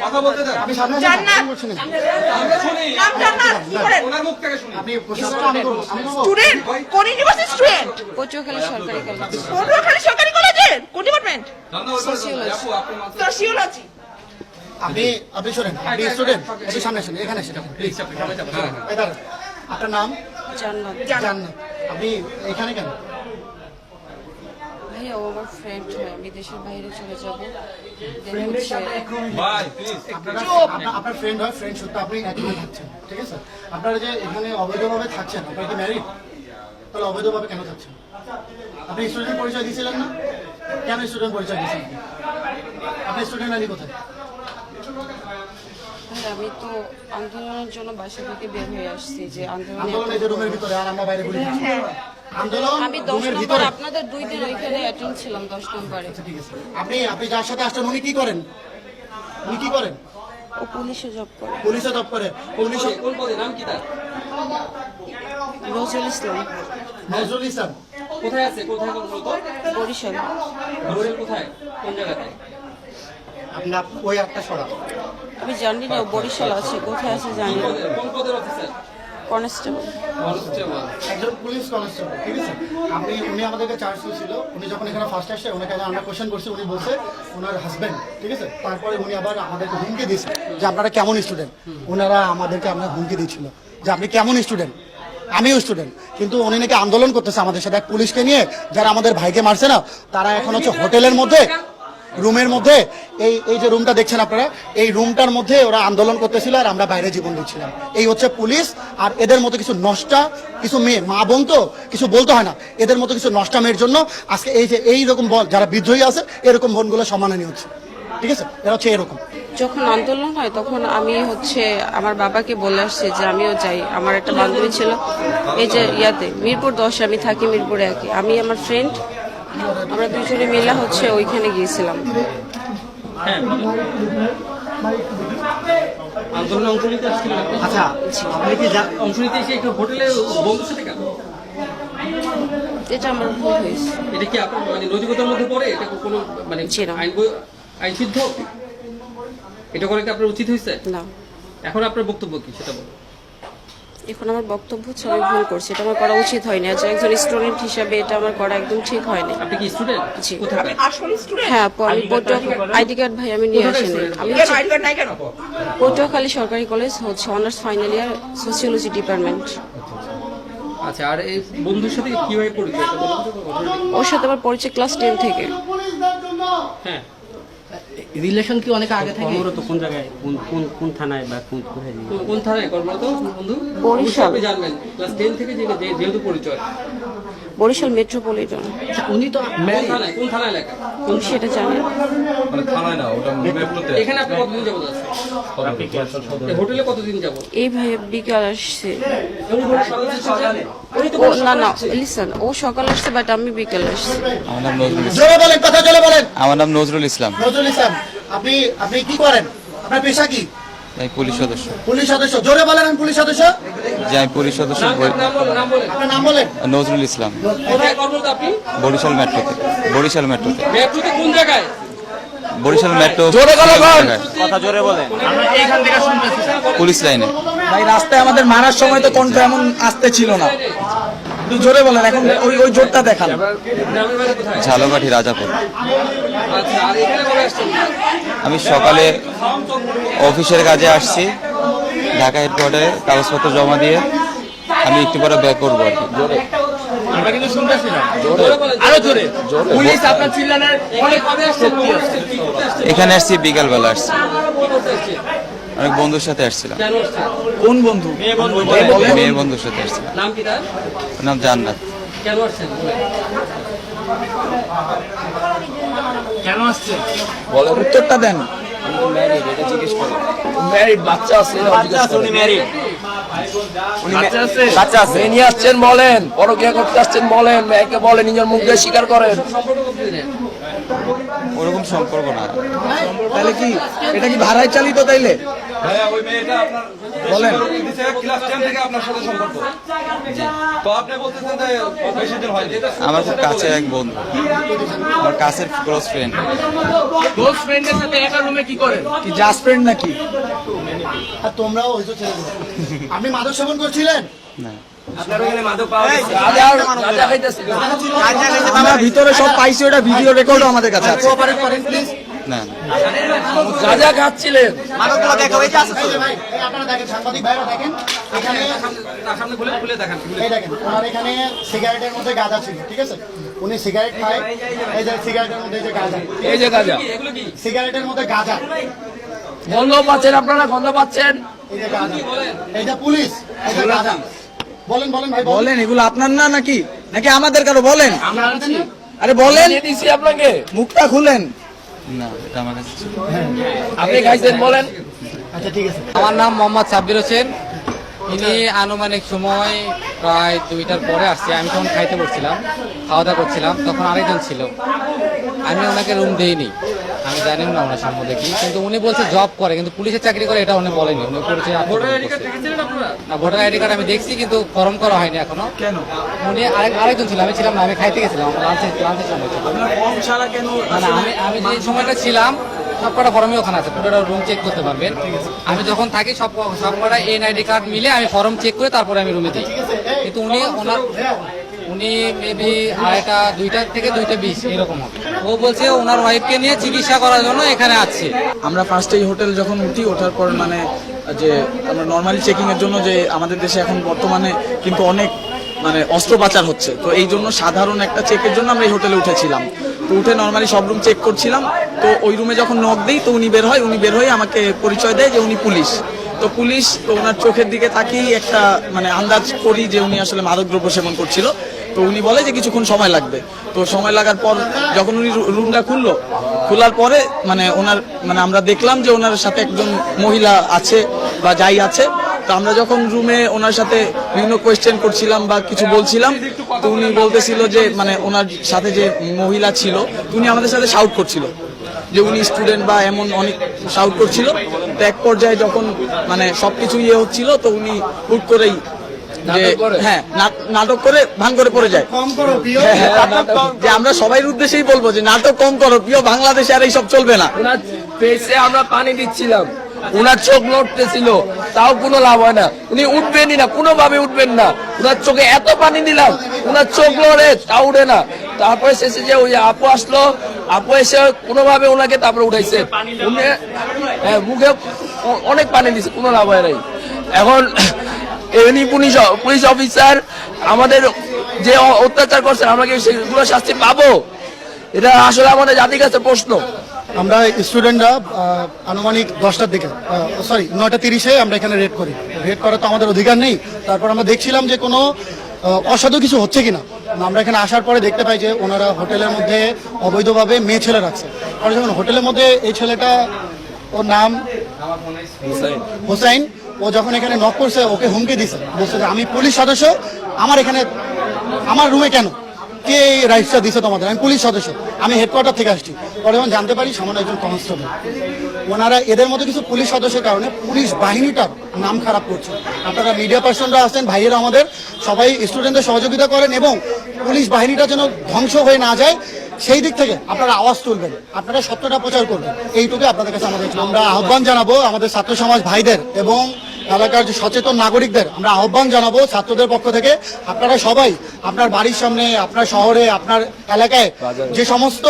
কথা বলতে দেন। আপনি সামনে জান্নাত। নাম জান্নাত, কি করেন? ওনার মুখ থেকে শুনি। আপনি আমি করবো। স্টুডেন্ট, কোন ইউনিভার্সিটি স্টুডেন্ট? পটুয়াখালী সরকারি কলেজ। পটুয়াখালী সরকারি কলেজের কোন ডিপার্টমেন্ট? সোশিওলজি। আপনি শোনেন, আপনি স্টুডেন্ট, আপনি সামনে আসেন, এখানে আসেন প্লিজ। আপনার নাম? জান্নাত। জান্নাত। আপনি এখানে কেন? ভাইয়া ও আমার ফ্রেন্ড হয়, আমি দেশের বাইরে চলে যাব। ভাই প্লিজ আপনার ফ্রেন্ড হয়, ফ্রেন্ড সূত্রে আপনি এখানে থাকছেন, ঠিক আছে? আপনারা যে এখানে অবৈধভাবে থাকছেন, আপনারা কি ম্যারিড? তাহলে অবৈধভাবে কেন থাকছেন? আপনি স্টুডেন্ট পরিচয় দিয়েছিলেন না? কেন স্টুডেন্ট পরিচয় দিয়েছিলেন? আপনি স্টুডেন্ট আনি কোথায়? ভাই আমি তো আন্দোলনের জন্য বাসা থেকে বের হয়ে আসছি, যে আন্দোলন আন্দোলনে এই যে রুমের ভিতরে, আর আমরা বাইরে ঘুরে যাচ্ছি। আন্দোলন আমি 10 রুমের নম্বর, ভিতরে। আপনাদের 2 দিন ওইখানে অ্যাটেন্ড ছিলাম 10 নম্বরে। ঠিক আছে। আপনি যার সাথে আসছেন উনি কি করেন? উনি কি করেন? ও পুলিশে জব করে। পুলিশে জব করে। পুলিশে কোন পদে নাম কি তার? নজরুল ইসলাম, নজরুল ইসলাম। কোথায় আছে? কোথায় কোন মূলত? বরিশাল। ঘরের কোথায়? কোন জায়গাতে? আপনার ওই একটা সরা। আমি জানি না ও বরিশাল আছে, কোথায় আছে জানি না। কোন পদের অফিসার? কনস্টেবল। কনস্টেবল। একজন পুলিশ কনস্টেবল, ঠিক আছে? উনি আমাদেরকে চার্জ দিয়েছিল। উনি যখন এখানে ফার্স্ট আসছে, ওনাকে আমরা কোশ্চেন করছি, উনি বলছে ওনার হাজবেন্ড, ঠিক আছে? তারপরে উনি আবার আমাদেরকে হুমকি দিয়েছে যে আপনারা কেমন স্টুডেন্ট। ওনারা আমাদেরকে হুমকি দিয়েছিল যে আপনি কেমন স্টুডেন্ট। আমিও স্টুডেন্ট, কিন্তু উনি নাকি আন্দোলন করতেছে আমাদের সাথে, এক পুলিশকে নিয়ে, যারা আমাদের ভাইকে মারছে না, তারা এখন হচ্ছে হোটেলের মধ্যে, রুমের মধ্যে, এই যে রুমটা দেখছেন আপনারা, এই রুমটার মধ্যে ওরা আন্দোলন করতেছিল, আর আমরা বাইরে জীবন দিচ্ছিলাম। এই হচ্ছে পুলিশ। আর এদের মতো কিছু নষ্টা কিছু মেয়ে, মা বোন তো কিছু বলতে হয় না, এদের মতো কিছু নষ্টা মেয়ের জন্য আজকে এই যে এইরকম বোন যারা বিদ্রোহী আছে, এরকম বোনগুলো সম্মাননীয় হচ্ছে, ঠিক আছে? এরা হচ্ছে এরকম। যখন আন্দোলন হয় তখন আমি হচ্ছে আমার বাবাকে বলে আসছি যে আমিও যাই। আমার একটা বান্ধবী ছিল এই যে ইয়াতে মিরপুর 10, আমি থাকি মিরপুর 1, আমি আমার ফ্রেন্ড, আমরা দুজনে মিলে হচ্ছে ওইখানে গিয়েছিলাম। আন্দোলনে অংশ নিতে আসছিলেন আপনি? আচ্ছা, আপনি কি অংশ নিতে এসে একটু হোটেলে বন্ধুর সাথে কেন? এটা আমার ভুল হয়েছে। এটা কি আপনার মানে নৈতিকতার মধ্যে পড়ে? এটা কোনো মানে জি না। আইন সিদ্ধ? এটা করে কি আপনার উচিত হয়েছে? না, এখন আপনার বক্তব্য কি সেটা বলুন। এখন আমার বক্তব্য হচ্ছে আমি ভুল করছি, এটা আমার করা উচিত হয়নি। আজ একজন স্টুডেন্ট হিসাবে এটা আমার করা একদম ঠিক হয়নি। আপনি কি স্টুডেন্ট? জি। কোথায়? আসলে স্টুডেন্ট? হ্যাঁ, আপু আমি আইডি কার্ড ভাই আমি নিয়ে আসিনি। আমি কেন আইডি কার্ড নাই কেন? পটুয়াখালী সরকারি কলেজ হচ্ছে honours final year, sociology department. আচ্ছা, আর এই বন্ধুর সাথে কিভাবে পরিচয়? এটা বলুন তো। ওর সাথে আমার পরিচয় ক্লাস 10 থেকে। হ্যাঁ, রিলেশন কি অনেক আগে থেকে? কর্মরত কোন জায়গায়, কোন কোন কোন থানায় বা কোন কোথায়? কোন থানায় কর্মরত বন্ধু? বরিশাল। আপনি জানবেন ক্লাস 10 থেকে যেহেতু পরিচয়। বরিশাল মেট্রোপলিটন। উনি তো কোন থানায় লেখা? তুমি সেটা জানেন? মানে থানায় না, ওটা মেট্রোতে। এখানে আপনি কতদিন যাবত আছেন? এই হোটেলে কতদিন যাবত? এই ভাই বিকাল আসছে। উনি তো ও না না লিসন, ও সকাল আসছে বাট আমি বিকাল আসছি। আমার নাম নজরুল ইসলাম। জোরে বলেন, কথা জোরে বলেন। আমার নাম নজরুল ইসলাম। নজরুল ইসলাম, আপনি কি করেন? আপনার পেশা কি? আমি পুলিশ সদস্য। পুলিশ সদস্য। জোরে বলেন, আমি পুলিশ সদস্য। যে আমি পুলিশ সদস্য নাম বলেন। আপনার নাম বলেন। নজরুল ইসলাম। কোথায় কর্মরত আপনি? বরিশাল মেট্রোতে। বরিশাল মেট্রোতে। মেট্রোতে কোন জায়গায়? বরিশাল মেট্রো। কথা জোরে বলেন। পুলিশ লাইনে। ভাই রাস্তায় আমাদের মারার সময় তো কণ্ঠ এমন আসতে ছিল না, একটু জোরে বলেন। এখন ওই জোরটা দেখান। গ্রামের বাড়ি কোথায়? ঝালকাঠি রাজাপুর। আচ্ছা, আর এখানে কবে আসছেন? আমি সকালে অফিসের কাজে আসছি, ঢাকা হেডকোয়ার্টারে কাগজপত্র জমা দিয়ে আমি একটু পরে ব্যাক করবো আর কি। আমরা কিন্তু শুনতেছি না। জোরে বলেন। আরো জোরে। পুলিশ আপনার চিল্লানোর অনেক কবে আসছেন? কি করতে আসছেন? এখানে আসছি বিকালবেলা আসছি, কি করতে আসছেন? অনেক বন্ধুর সাথে আসছিলাম। কেন আসছেন? কোন বন্ধু? মেয়ের বন্ধুর সাথে আসছিলাম। নাম কি তার? ওর নাম জান্নাত। কেন আসছেন? কেন আসছে? বলে উত্তরটা দেন। ম্যারিড, বাচ্চা আছে। উনি ম্যারিড। বাচ্চা আছে? বাচ্চা আছে। মেয়ে নিয়ে আসছেন বলেন, পরকিয়া করতে আসছেন বলেন, মেয়েকে বলেন, নিজের মুখ দিয়ে স্বীকার করেন। সম্পর্ক কতদিনের? ওরকম সম্পর্ক না। তাহলে কি এটা কি ভাড়ায় চালিত? তাইলে ভাইয়া ওই মেয়েটা আপনার বলেন। ক্লাস 10 থেকে আপনার সাথে সম্পর্ক। তো আপনি বলতেছেন যে বেশি দিন হয়নি। আমার খুব কাছের এক বন্ধু, আমার কাছের ক্লোজ ফ্রেন্ড। ক্লোজ ফ্রেন্ডের সাথে একা রুমে কি করেন? কি জাস্ট ফ্রেন্ড নাকি? আর তোমরাও ওই তো ছেলেগুলো। আপনি মাদক সেবন করছিলেন? না, আমরা ভিতরে সব পাইছি, ওটা ভিডিও রেকর্ডও আমাদের কাছে আছে। কোঅপারেট করেন প্লিজ। না, গাঁজা খাচ্ছিলেন? এই যে ভাই, এই আপনারা দেখেন, সাংবাদিক ভাইরা দেখেন, এখানে সামনে খুলে দেখেন। এই দেখেন, ওনার এখানে সিগারেটের মধ্যে গাঁজা ছিল, ঠিক আছে? উনি সিগারেট খায়, এই যে সিগারেটের মধ্যে এই যে গাঁজা, এই যে গাঁজা, সিগারেটের মধ্যে গাঁজা, গন্ধ পাচ্ছেন আপনারা? গন্ধ পাচ্ছেন? এই যে গাঁজা, এই যে পুলিশ, এই যে গাঁজা। বলেন বলেন ভাই, বলেন। বলেন, এগুলো আপনার না নাকি নাকি আমাদের কারো? বলেন, আমরা আনছি, আরে বলেন, দিয়ে দিছি আপনাকে। মুখটা খুলেন। না, এটা আমার কাছে ছিল। আপনি খাইছেন, বলেন। আচ্ছা ঠিক আছে। আমার নাম মোহাম্মদ সাব্বির হোসেন। ইনি আনুমানিক সময় প্রায় 2টার পরে আসছে। আমি তখন খাইতে বসছিলাম, খাওয়া দাওয়া করছিলাম, তখন আরেকজন ছিল। আমি ওনাকে রুম দেইনি, আমি জানি না ওনার সম্বন্ধে কি, কিন্তু উনি বলছে জব করে, কিন্তু পুলিশের চাকরি করে এটা উনি বলেনি। উনি পরিচয় না, ভোটার আইডি কার্ড আমি দেখছি, কিন্তু ফর্ম করা হয়নি এখনো। কেন? উনি আরেকজন ছিল, আমি ছিলাম না, আমি খাইতে গেছিলাম, আমার লাঞ্চের সময় ছিল। ফর্ম ছাড়া কেন? মানে আমি যে সময়টা ছিলাম সবকটা ফর্মই ওখানে আছে, পুরোটা রুম চেক করতে পারবেন। আমি যখন থাকি সবকটা এনআইডি কার্ড মিলে আমি ফর্ম চেক করে তারপরে আমি রুমে দিই। কিন্তু উনি মেবি 2টা থেকে 2:20 এরকম হবে। ও বলছে ওনার ওয়াইফকে নিয়ে চিকিৎসা করার জন্য এখানে আছে। আমরা ফার্স্টে এই হোটেল যখন উঠি, ওঠার পর মানে যে আমরা নর্মালি চেকিং এর জন্য, যে আমাদের দেশে এখন বর্তমানে কিন্তু অনেক মানে অস্ত্র পাচার হচ্ছে, তো এই জন্য সাধারণ একটা চেকের জন্য আমরা এই হোটেলে উঠেছিলাম। তো উঠে নর্মালি সব রুম চেক করছিলাম। তো ওই রুমে যখন নক দেই, তো উনি বের হয়ে আমাকে পরিচয় দেয় যে উনি পুলিশ। তো পুলিশ, তো ওনার চোখের দিকে তাকিয়ে একটা মানে আন্দাজ করি যে উনি আসলে মাদকদ্রব্য সেবন করছিল। তো উনি বলে যে কিছুক্ষণ সময় লাগবে। তো সময় লাগার পর যখন উনি রুমটা খোলার পরে মানে আমরা দেখলাম যে ওনার সাথে একজন মহিলা আছে বা যাই আছে। তো আমরা যখন রুমে ওনার সাথে বিভিন্ন কোয়েশ্চেন করছিলাম বা কিছু বলছিলাম, তো উনি বলতেছিল যে মানে ওনার সাথে যে মহিলা ছিল, উনি আমাদের সাথে শাউট করছিল যে উনি স্টুডেন্ট বা এমন অনেক শাউট করছিল। তো এক পর্যায়ে যখন মানে সবকিছু হচ্ছিল, তো উনি হুট করেই নাটক করে ভান করে পড়ে যায়। কম করো প্রিয়। যে আমরা সবাই উদ্দেশ্যেই বলবো যে নাটক কম করো প্রিয়, বাংলাদেশে আর এইসব চলবে না। ওনার ফেসে আমরা পানি দিচ্ছিলাম, ওনার চোখ লড়তেছিল, তাও কোনো লাভ হয় না। উনি উঠবেনই না, কোনোভাবে উঠবেন না। ওনার চোখে এত পানি দিলাম, ওনার চোখ লড়ে, তাও উঠে না। তারপরে শেষে যে ওই আপু আসলো, আপু এসে কোনোভাবে ওনাকে তারপরে উঠাইছে। উনি মুখে অনেক পানি দিছে, কোনো লাভ হয় নাই। এখন এমনি পুলিশ অফিসার আমাদের যে অত্যাচার করছেন, আমরা কি সেগুলো শাস্তি পাবো? এটা আসলে আমাদের জাতির কাছে প্রশ্ন। আমরা স্টুডেন্টরা আনুমানিক 10টার দিকে, 9:30-এ আমরা এখানে রেড করি। রেড করা তো আমাদের অধিকার নেই। তারপর আমরা দেখছিলাম যে কোনো অসাধু কিছু হচ্ছে কিনা। আমরা এখানে আসার পরে দেখতে পাই যে ওনারা হোটেলের মধ্যে অবৈধভাবে মেয়ে ছেলে রাখছে। পরে যখন হোটেলের মধ্যে এই ছেলেটা, ওর নাম হোসাইন, ও যখন এখানে নক করছে, ওকে হুমকি দিছে, বলছে যে আমি পুলিশ সদস্য, আমার রুমে কেন, কে এই রাইটসটা দিছে তোমাদের, আমি পুলিশ সদস্য, আমি হেডকোয়ার্টার থেকে আসছি। পরে যখন জানতে পারি সামান্য একজন কনস্টেবল। ওনারা এদের মধ্যে কিছু পুলিশ সদস্যের কারণে পুলিশ বাহিনীটার নাম খারাপ করছে। আপনারা মিডিয়া পার্সনরা আছেন, ভাইয়েরা আমাদের সবাই স্টুডেন্টদের সহযোগিতা করেন এবং পুলিশ বাহিনীটা যেন ধ্বংস হয়ে না যায় সেই দিক থেকে আপনারা আওয়াজ তুলবেন, আপনারা সত্যটা প্রচার করবেন। এইটুকু আপনাদের কাছে আমরা আহ্বান জানাবো আমাদের ছাত্র সমাজ ভাইদের এবং এলাকার যে সচেতন নাগরিকদের আমরা আহ্বান জানাবো ছাত্রদের পক্ষ থেকে, আপনারা সবাই আপনার বাড়ির সামনে, আপনার শহরে, আপনার এলাকায় যে সমস্ত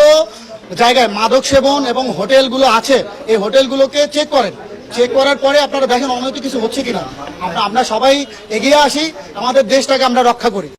জায়গায় মাদক সেবন এবং হোটেলগুলো আছে, এই হোটেলগুলোকে চেক করেন। চেক করার পরে আপনারা দেখেন অনৈতিক কিছু হচ্ছে কিনা। আমরা সবাই এগিয়ে আসি, আমাদের দেশটাকে আমরা রক্ষা করি।